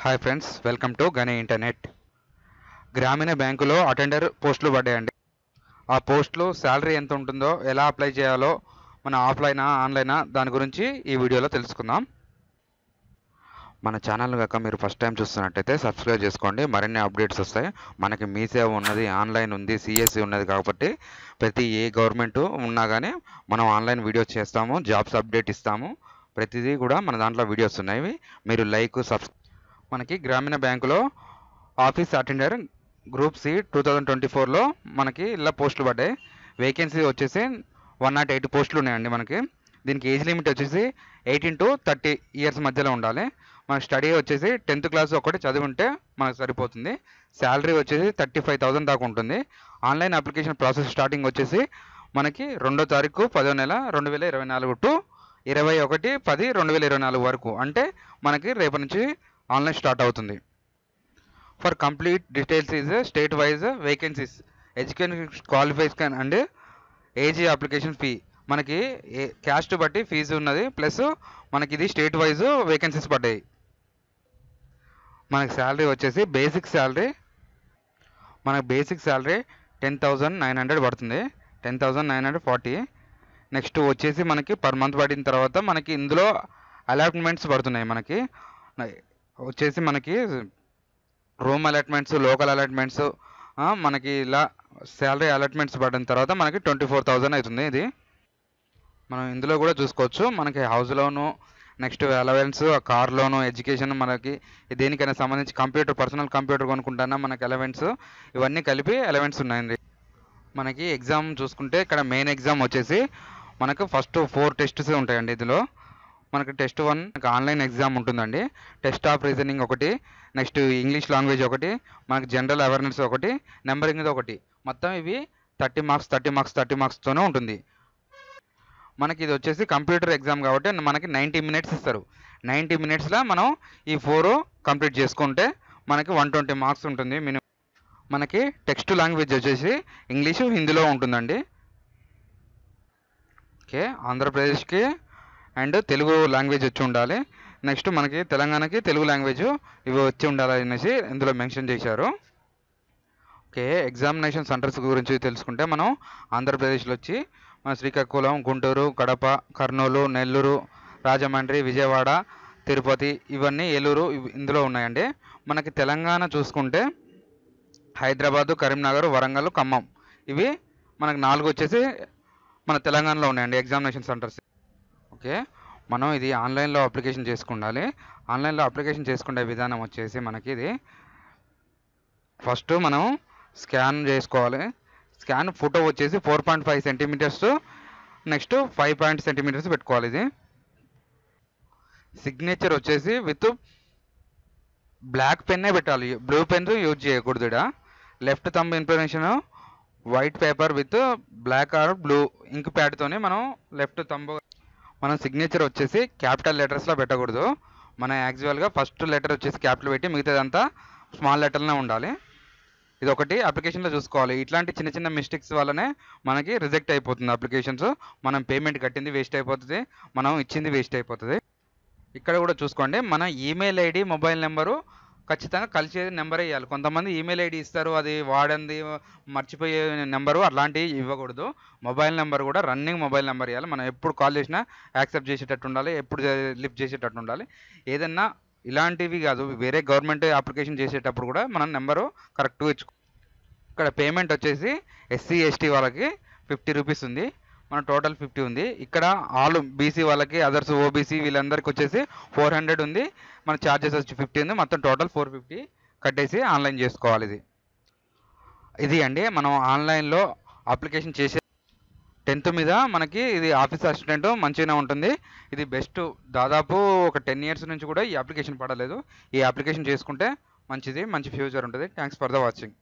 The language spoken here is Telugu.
హాయ్ ఫ్రెండ్స్, వెల్కమ్ టు గని ఇంటర్నెట్. గ్రామీణ బ్యాంకులో అటెండర్ పోస్టులు పడ్డాయండి. ఆ పోస్టులు శాలరీ ఎంత ఉంటుందో, ఎలా అప్లై చేయాలో, మన ఆఫ్లైనా ఆన్లైనా దాని గురించి ఈ వీడియోలో తెలుసుకుందాం. మన ఛానల్ కనుక మీరు ఫస్ట్ టైం చూస్తున్నట్టయితే సబ్స్క్రైబ్ చేసుకోండి. మరిన్ని అప్డేట్స్ వస్తాయి. మనకి మీ సేవ ఉన్నది, ఆన్లైన్ ఉంది, సిఎస్సి ఉన్నది కాబట్టి ప్రతి ఏ గవర్నమెంట్ ఉన్నా కానీ మనం ఆన్లైన్ వీడియోస్ చేస్తాము, జాబ్స్ అప్డేట్ ఇస్తాము. ప్రతిదీ కూడా మన దాంట్లో వీడియోస్ ఉన్నాయి. మీరు లైక్ మనకి గ్రామీణ బ్యాంకులో ఆఫీస్ అటెండర్ గ్రూప్ సి 2024లో మనకి ఇలా పోస్టులు పడ్డాయి. వేకెన్సీ వచ్చేసి 108 పోస్టులు ఉన్నాయండి. మనకి దీనికి ఏజ్ లిమిట్ వచ్చేసి 18 to 30 ఇయర్స్ మధ్యలో ఉండాలి. మన స్టడీ వచ్చేసి 10th క్లాస్ ఒకటి చదివి ఉంటే మనకు సరిపోతుంది. శాలరీ వచ్చేసి 35,000 దాకా ఉంటుంది. ఆన్లైన్ అప్లికేషన్ ప్రాసెస్ స్టార్టింగ్ వచ్చేసి మనకి 2వ తారీఖు 10వ నెల 2024 టు 21/10/2024 వరకు, అంటే మనకి రేపటి నుంచి ఆన్లైన్ స్టార్ట్ అవుతుంది. For complete details is state wise vacancies, education qualification and age application fee. మనకి క్యాస్ట్ బట్టి ఫీజు ఉన్నది, ప్లస్ మనకి ఇది స్టేట్ వైజ్ వేకెన్సీస్ పడ్డాయి. మనకి శాలరీ వచ్చేసి బేసిక్ శాలరీ 10,900 పడుతుంది, 10,940. నెక్స్ట్ వచ్చేసి మనకి పర్ మంత్ పడిన తర్వాత మనకి ఇందులో అలాట్మెంట్స్ పడుతున్నాయి. మనకి వచ్చేసి మనకి రూమ్ అలాట్మెంట్స్, లోకల్ అలాట్మెంట్స్, మనకి ఇలా శాలరీ అలాట్మెంట్స్ పడిన తర్వాత మనకి 24,000 అవుతుంది. ఇది మనం ఇందులో కూడా చూసుకోవచ్చు. మనకి హౌస్ లోను, నెక్స్ట్ అలవెన్స్, కార్ లోను, ఎడ్యుకేషన్, మనకి దేనికైనా సంబంధించి కంప్యూటర్, పర్సనల్ కంప్యూటర్ కొనుక్కుంటానా మనకి అలవెన్స్, ఇవన్నీ కలిపి అలవెన్స్ ఉన్నాయండి. మనకి ఎగ్జామ్ చూసుకుంటే ఇక్కడ మెయిన్ ఎగ్జామ్ వచ్చేసి మనకు ఫస్ట్ 4 టెస్ట్స్ ఉంటాయండి. ఇందులో మనకి టెస్ట్ 1 ఆన్లైన్ ఎగ్జామ్ ఉంటుందండి. టెస్ట్ ఆఫ్ రీజనింగ్ ఒకటి, నెక్స్ట్ ఇంగ్లీష్ లాంగ్వేజ్ ఒకటి, మనకి జనరల్ అవేర్నెస్ ఒకటి, నెంబరింగ్ ఒకటి. మొత్తం ఇవి 30 మార్క్స్తోనే ఉంటుంది. మనకి ఇది వచ్చేసి కంప్యూటర్ ఎగ్జామ్ కాబట్టి మనకి 90 మినిట్స్ ఇస్తారు. 90 మినిట్స్లో మనం ఈ 4 కంప్లీట్ చేసుకుంటే మనకి 120 మార్క్స్ ఉంటుంది మినిమం. మనకి టెక్స్ట్ లాంగ్వేజ్ వచ్చేసి ఇంగ్లీషు, హిందీలో ఉంటుందండి. ఓకే, ఆంధ్రప్రదేశ్కి అండ్ తెలుగు లాంగ్వేజ్ వచ్చి ఉండాలి. నెక్స్ట్ మనకి తెలంగాణకి తెలుగు లాంగ్వేజ్ ఇవి వచ్చి ఉండాలి అనేసి ఇందులో మెన్షన్ చేశారు. ఓకే, ఎగ్జామినేషన్ సెంటర్స్ గురించి తెలుసుకుంటే మనం ఆంధ్రప్రదేశ్లో వచ్చి మన శ్రీకాకుళం, గుంటూరు, కడప, కర్నూలు, నెల్లూరు, రాజమండ్రి, విజయవాడ, తిరుపతి, ఇవన్నీ ఏలూరు ఇందులో ఉన్నాయండి. మనకి తెలంగాణ చూసుకుంటే హైదరాబాదు, కరీంనగర్, వరంగల్, ఖమ్మం, ఇవి మనకి 4 వచ్చేసి మన తెలంగాణలో ఉన్నాయండి ఎగ్జామినేషన్ సెంటర్స్. ఓకే, మనం ఇది ఆన్లైన్లో అప్లికేషన్ చేసుకుండాలి. ఆన్లైన్లో అప్లికేషన్ చేసుకునే విధానం వచ్చేసి మనకి ఇది ఫస్ట్ మనం స్కాన్ చేసుకోవాలి. స్కాన్ ఫోటో వచ్చేసి 4.5 సెంటీమీటర్స్, నెక్స్ట్ 5 సెంటీమీటర్స్ పెట్టుకోవాలి. ఇది సిగ్నేచర్ వచ్చేసి విత్ బ్లాక్ పెన్నే పెట్టాలి, బ్లూ పెన్ యూజ్ చేయకూడదు. ఇక్కడ left thumb information white paper with black or blue ink ప్యాడ్తోనే మనం లెఫ్ట్ థంబ్. మనం సిగ్నేచర్ వచ్చేసి క్యాపిటల్ లెటర్స్లో పెట్టకూడదు. మన యాక్చువల్గా ఫస్ట్ లెటర్ వచ్చేసి క్యాపిటల్ పెట్టి మిగతాదంతా స్మాల్ లెటర్లోనే ఉండాలి. ఇది ఒకటి అప్లికేషన్లో చూసుకోవాలి. ఇట్లాంటి చిన్న చిన్న మిస్టేక్స్ వల్లనే మనకి రిజెక్ట్ అయిపోతుంది అప్లికేషన్స్. మనం పేమెంట్ కట్టింది వేస్ట్ అయిపోతుంది, మనం ఇచ్చింది వేస్ట్ అయిపోతుంది. ఇక్కడ కూడా చూసుకోండి, మన ఈమెయిల్ ఐడి, మొబైల్ నెంబరు ఖచ్చితంగా కలిసే నెంబర్ ఇవ్వాలి. కొంతమంది ఈమెయిల్ ఐడి ఇస్తారు, అది వాడంది మర్చిపోయే నెంబరు, అలాంటివి ఇవ్వకూడదు. మొబైల్ నెంబర్ కూడా రన్నింగ్ మొబైల్ నెంబర్ ఇవ్వాలి. మనం ఎప్పుడు కాల్ చేసినా యాక్సెప్ట్ చేసేటట్టు ఉండాలి, ఎప్పుడు లిఫ్ట్ చేసేటట్టు ఉండాలి. ఏదన్నా ఇలాంటివి కాదు, వేరే గవర్నమెంట్ అప్లికేషన్ చేసేటప్పుడు కూడా మనం నెంబరు కరెక్ట్గా ఇచ్చుకో. ఇక్కడ పేమెంట్ వచ్చేసి ఎస్సీ ఎస్టీ వాళ్ళకి 50 రూపీస్ ఉంది, మన టోటల్ 50 ఉంది. ఇక్కడ ఆల్ బీసీ వాళ్ళకి, అదర్స్ ఓబీసీ వీళ్ళందరికీ వచ్చేసి 400 ఉంది, మన ఛార్జెస్ వచ్చి 50 ఉంది. మొత్తం టోటల్ 450 కట్టేసి ఆన్లైన్ చేసుకోవాలి. ఇది అండి మనం ఆన్లైన్లో అప్లికేషన్ చేసే 10th మీద మనకి ఇది ఆఫీస్ అసిస్టెంట్ మంచిగానే ఉంటుంది. ఇది బెస్ట్. దాదాపు ఒక 10 ఇయర్స్ నుంచి కూడా ఈ అప్లికేషన్ పడలేదు. ఈ అప్లికేషన్ చేసుకుంటే మంచిది, మంచి ఫ్యూచర్ ఉంటుంది. Thanks for the watching.